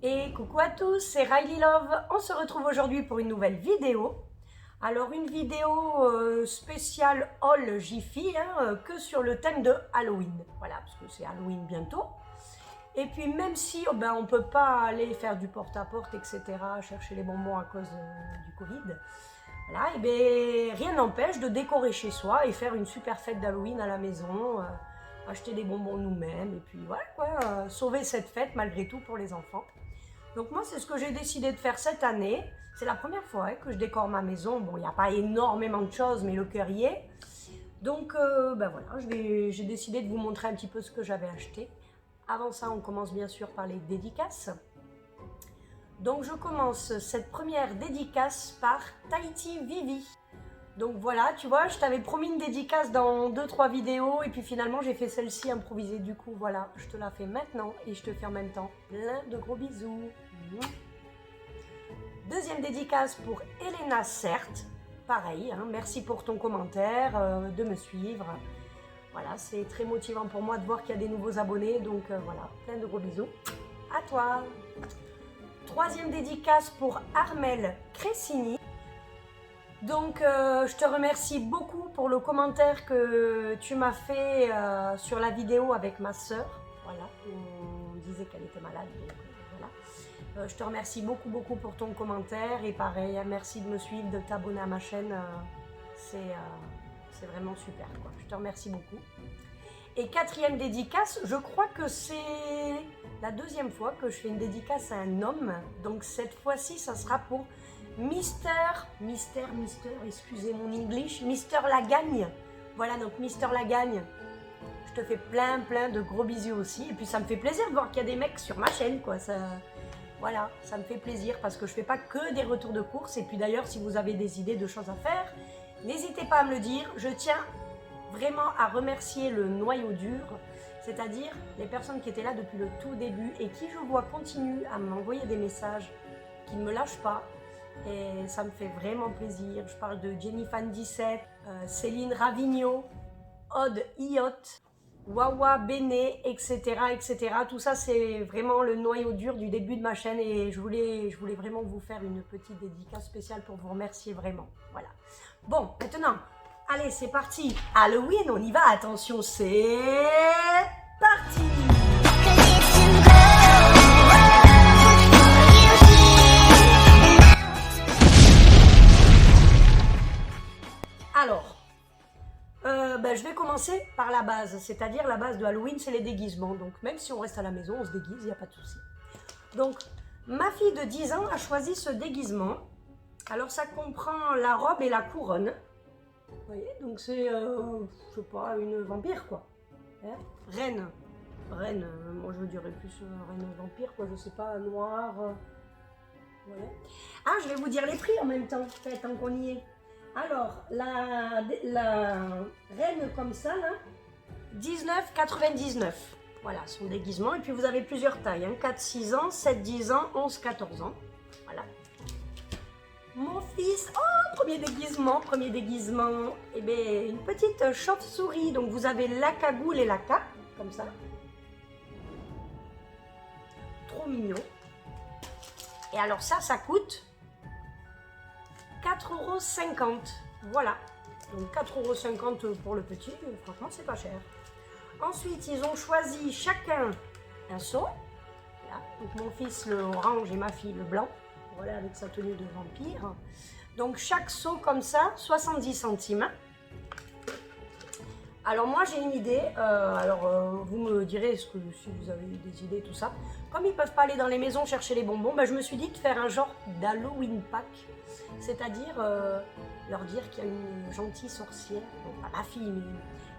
Et coucou à tous, c'est Riley Love. On se retrouve aujourd'hui pour une nouvelle vidéo. Alors une vidéo spéciale haul Jiffy, que sur le thème de Halloween. Voilà, parce que c'est Halloween bientôt. Et puis même si on ne peut pas aller faire du porte-à-porte, etc., chercher les bonbons à cause du Covid, voilà, et bien, rien n'empêche de décorer chez soi et faire une super fête d'Halloween à la maison, acheter des bonbons nous-mêmes, et puis voilà quoi, sauver cette fête malgré tout pour les enfants. Donc moi, c'est ce que j'ai décidé de faire cette année. C'est la première fois que je décore ma maison. Bon, il n'y a pas énormément de choses, mais le cœur y est. Donc, ben voilà, j'ai décidé de vous montrer un petit peu ce que j'avais acheté. Avant ça, on commence bien sûr par les dédicaces. Donc, je commence cette première dédicace par Tahiti Vivi. Donc voilà, tu vois, je t'avais promis une dédicace dans 2-3 vidéos et puis finalement j'ai fait celle-ci improvisée. Du coup, voilà, je te la fais maintenant et je te fais en même temps plein de gros bisous. Deuxième dédicace pour Elena Certes. Pareil, merci pour ton commentaire, de me suivre. Voilà, c'est très motivant pour moi de voir qu'il y a des nouveaux abonnés. Donc voilà, plein de gros bisous. À toi. Troisième dédicace pour Armel Cressini. Donc, je te remercie beaucoup pour le commentaire que tu m'as fait sur la vidéo avec ma sœur. Voilà, on disait qu'elle était malade, donc voilà. Je te remercie beaucoup pour ton commentaire et pareil, merci de me suivre, de t'abonner à ma chaîne. C'est vraiment super, quoi. Je te remercie beaucoup. Et quatrième dédicace, je crois que c'est la deuxième fois que je fais une dédicace à un homme. Donc, cette fois-ci, ça sera pour Mister, excusez mon English, Mister Lagagne. Voilà, donc Mister Lagagne, je te fais plein de gros bisous aussi. Et puis ça me fait plaisir de voir qu'il y a des mecs sur ma chaîne, quoi. Voilà, ça me fait plaisir parce que je fais pas que des retours de course. Et puis d'ailleurs, si vous avez des idées de choses à faire, n'hésitez pas à me le dire. Je tiens vraiment à remercier le noyau dur, c'est-à-dire les personnes qui étaient là depuis le tout début et qui, je vois, continuent à m'envoyer des messages, qui ne me lâchent pas. Et ça me fait vraiment plaisir. Je parle de Jennyfan17, Céline Ravigno, Aude Iot, Wawa Bene, etc. Tout ça, c'est vraiment le noyau dur du début de ma chaîne et je voulais vraiment vous faire une petite dédicace spéciale pour vous remercier vraiment. Voilà. Bon, maintenant, allez, c'est parti. Halloween, on y va. Attention, c'est parti. Alors, je vais commencer par la base, c'est-à-dire la base de Halloween, c'est les déguisements. Donc même si on reste à la maison, on se déguise, il n'y a pas de souci. Donc, ma fille de 10 ans a choisi ce déguisement. Alors ça comprend la robe et la couronne. Vous voyez, donc c'est, je sais pas, une vampire quoi. Reine, moi je dirais plus reine vampire quoi, je sais pas, noire. Voilà. Ah, je vais vous dire les prix en même temps, tant qu'on y est. Alors, la reine comme ça, là, 19,99. Voilà, son déguisement. Et puis, vous avez plusieurs tailles. 4-6 ans, 7-10 ans, 11-14 ans. Voilà. Mon fils, oh, premier déguisement. Eh bien, une petite chauve-souris. Donc, vous avez la cagoule et la cape, comme ça. Trop mignon. Et alors ça coûte 4,50 €. Voilà. Donc 4,50 € pour le petit, franchement c'est pas cher. Ensuite, ils ont choisi chacun un seau. Voilà. Donc mon fils le orange et ma fille le blanc. Voilà, avec sa tenue de vampire. Donc chaque seau comme ça, 70 centimes. Alors moi j'ai une idée, vous me direz si vous avez des idées, tout ça. Comme ils ne peuvent pas aller dans les maisons chercher les bonbons, je me suis dit de faire un genre d'Halloween pack. C'est-à-dire leur dire qu'il y a une gentille sorcière, bon pas ma fille mais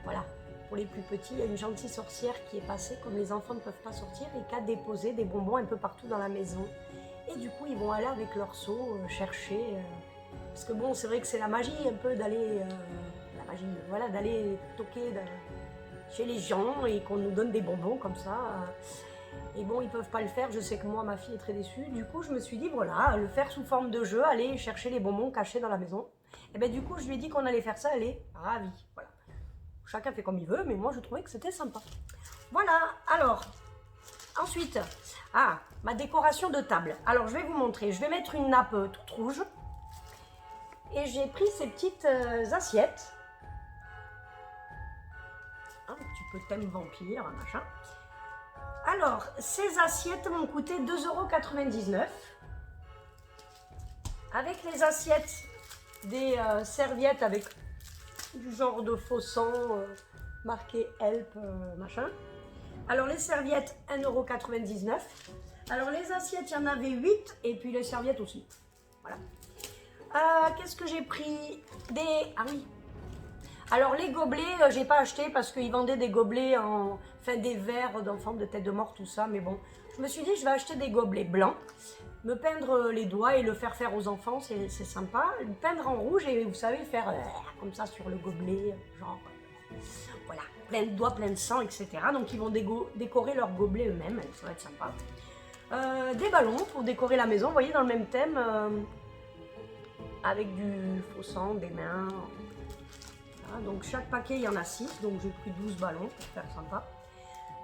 voilà, pour les plus petits, il y a une gentille sorcière qui est passée comme les enfants ne peuvent pas sortir et qui a déposé des bonbons un peu partout dans la maison. Et du coup ils vont aller avec leur seau chercher, parce que bon c'est vrai que c'est la magie un peu d'aller... voilà, d'aller toquer chez les gens et qu'on nous donne des bonbons comme ça. Et bon, ils peuvent pas le faire, je sais que moi, ma fille est très déçue. Du coup, je me suis dit, voilà, le faire sous forme de jeu, aller chercher les bonbons cachés dans la maison. Et bien du coup, je lui ai dit qu'on allait faire ça, elle est ravie. Voilà. Chacun fait comme il veut, mais moi, je trouvais que c'était sympa. Voilà, alors, Ensuite, ma décoration de table. Alors, je vais vous montrer. Je vais mettre une nappe toute rouge. Et j'ai pris ces petites assiettes. Un petit peu thème vampire, machin. Alors, ces assiettes m'ont coûté 2,99 €. Avec les assiettes, des serviettes avec du genre de faux sang marqué Help, machin. Alors, les serviettes, 1,99 €. Alors, les assiettes, il y en avait 8 et puis les serviettes aussi. Voilà. Qu'est-ce que j'ai pris? Ah oui. Alors, les gobelets, j'ai pas acheté parce qu'ils vendaient des gobelets des verres d'enfants de tête de mort, tout ça. Mais bon, je me suis dit, je vais acheter des gobelets blancs, me peindre les doigts et le faire aux enfants, c'est sympa. Le peindre en rouge et vous savez, faire comme ça sur le gobelet, genre, voilà, plein de doigts, plein de sang, etc. Donc, ils vont décorer leur gobelet eux-mêmes, ça va être sympa. Des ballons pour décorer la maison, vous voyez, dans le même thème, avec du faux sang, des mains. Donc chaque paquet il y en a 6, donc j'ai pris 12 ballons pour faire sympa.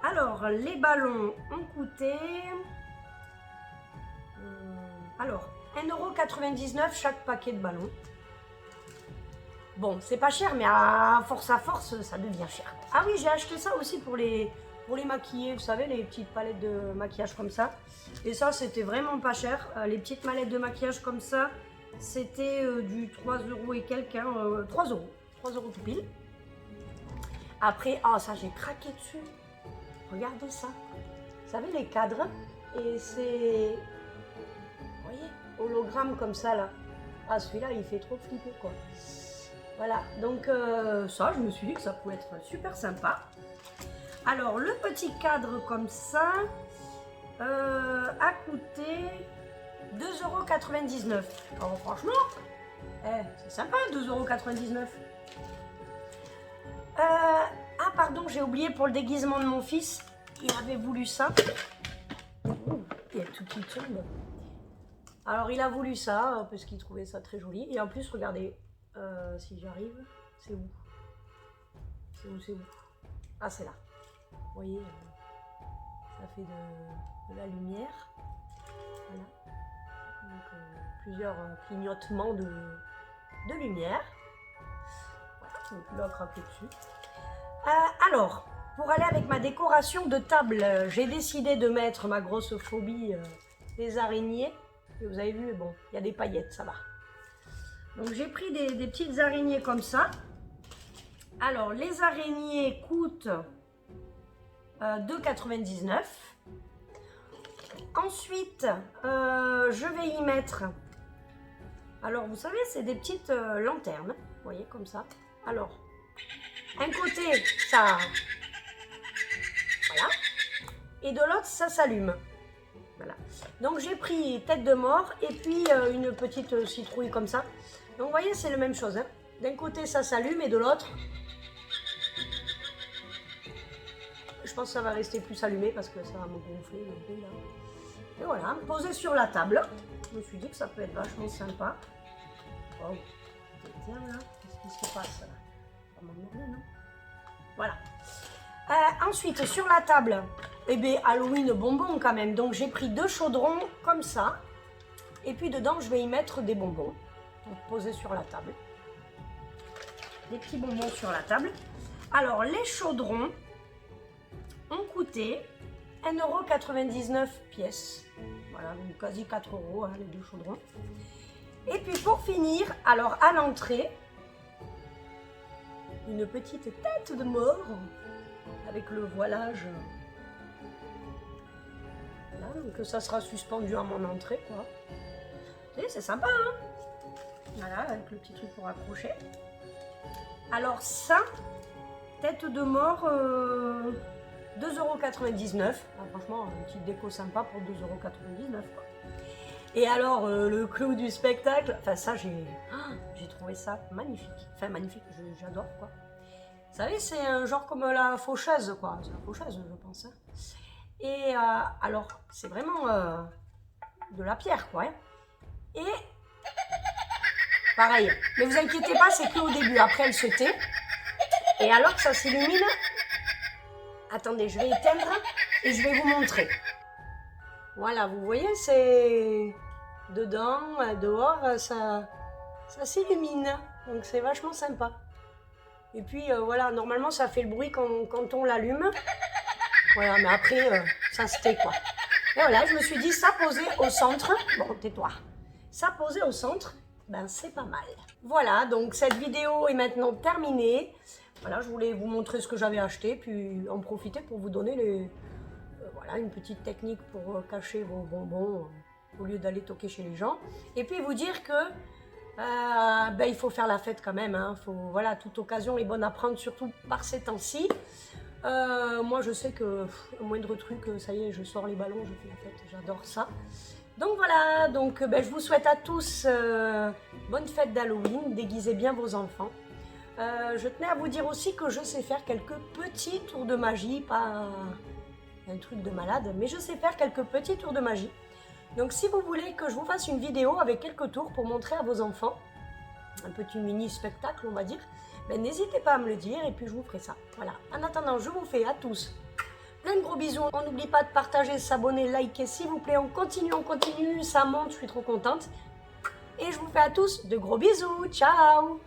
Alors les ballons ont coûté 1,99 € chaque paquet de ballons. Bon, c'est pas cher, mais à force, ça devient cher. Ah oui, j'ai acheté ça aussi pour les maquiller, vous savez, les petites palettes de maquillage comme ça. Et ça, c'était vraiment pas cher. Les petites mallettes de maquillage comme ça, c'était du 3 € et quelques, 3 €. 3 € tout pile. Après, ça j'ai craqué dessus. Regardez ça. Vous savez les cadres, et c'est, vous voyez, hologramme comme ça là. Celui-là il fait trop flipper quoi. Voilà, donc ça je me suis dit que ça pouvait être super sympa. Alors le petit cadre comme ça a coûté 2,99 €. Alors franchement, c'est sympa 2,99 €. Pardon, j'ai oublié pour le déguisement de mon fils. Il avait voulu ça. Il y a tout qui tombe. Alors, il a voulu ça parce qu'il trouvait ça très joli. Et en plus, regardez, si j'arrive, c'est où? C'est où? Ah, c'est là. Vous voyez, ça fait de la lumière. Voilà. Donc, plusieurs clignotements de lumière. Voilà, donc là, craquer dessus. Alors, pour aller avec ma décoration de table, j'ai décidé de mettre ma grosse phobie, les araignées. Et vous avez vu, bon, il y a des paillettes, ça va. Donc j'ai pris des petites araignées comme ça. Alors, les araignées coûtent 2,99 €. Ensuite, je vais y mettre... Alors, vous savez, c'est des petites lanternes, vous voyez, comme ça. Alors... un côté, ça, voilà, et de l'autre, ça s'allume. Voilà. Donc j'ai pris tête de mort et puis une petite citrouille comme ça. Donc vous voyez, c'est la même chose. Hein. D'un côté, ça s'allume et de l'autre, je pense que ça va rester plus allumé parce que ça va me gonfler un peu là. Et voilà, posé sur la table. Je me suis dit que ça peut être vachement sympa. Oh, tiens là, qu'est-ce qui se passe là? Non. Voilà. Ensuite, sur la table, Halloween bonbons quand même. Donc, j'ai pris 2 chaudrons comme ça. Et puis, dedans, je vais y mettre des bonbons. Donc, posés sur la table. Des petits bonbons sur la table. Alors, les chaudrons ont coûté 1,99 € pièce. Voilà, donc quasi 4 € hein, les 2 chaudrons. Et puis, pour finir, alors à l'entrée, une petite tête de mort avec le voilage. Voilà, donc ça sera suspendu à mon entrée, quoi. C'est sympa, hein? Voilà, avec le petit truc pour accrocher. Alors ça, tête de mort, 2,99 €. Franchement, une petite déco sympa pour 2,99 €, quoi. Et alors, le clou du spectacle, enfin ça, j'ai trouvé ça magnifique. Enfin, magnifique, j'adore, quoi. Vous savez, c'est un genre comme la faucheuse, quoi. C'est la faucheuse, je pense. Hein. Et alors, c'est vraiment de la pierre, quoi. Hein. Et pareil, mais vous inquiétez pas, c'est qu'au début. Après, elle se tait. Et alors que ça s'illumine, attendez, je vais éteindre. et je vais vous montrer. Voilà, vous voyez, c'est dedans, dehors, ça s'illumine, donc c'est vachement sympa. Et puis voilà, normalement ça fait le bruit quand on l'allume. Voilà, mais après, ça se tait quoi. Et voilà, je me suis dit, ça posé au centre, bon tais-toi, ça posé au centre, ben c'est pas mal. Voilà, donc cette vidéo est maintenant terminée. Voilà, je voulais vous montrer ce que j'avais acheté, puis en profiter pour vous donner voilà, une petite technique pour cacher vos bonbons au lieu d'aller toquer chez les gens. Et puis vous dire que ben, il faut faire la fête quand même. Hein. Voilà, toute occasion est bonne à prendre, surtout par ces temps-ci. Moi, je sais que au moindre truc, ça y est, je sors les ballons, je fais la fête, j'adore ça. Donc voilà, donc, ben, je vous souhaite à tous bonne fête d'Halloween, déguisez bien vos enfants. Je tenais à vous dire aussi que je sais faire quelques petits tours de magie, pas un truc de malade, mais je sais faire quelques petits tours de magie. Donc si vous voulez que je vous fasse une vidéo avec quelques tours pour montrer à vos enfants, un petit mini spectacle on va dire, ben, n'hésitez pas à me le dire et puis je vous ferai ça. Voilà, en attendant je vous fais à tous plein de gros bisous. On n'oublie pas de partager, s'abonner, liker s'il vous plaît, on continue, ça monte, je suis trop contente. Et je vous fais à tous de gros bisous, ciao.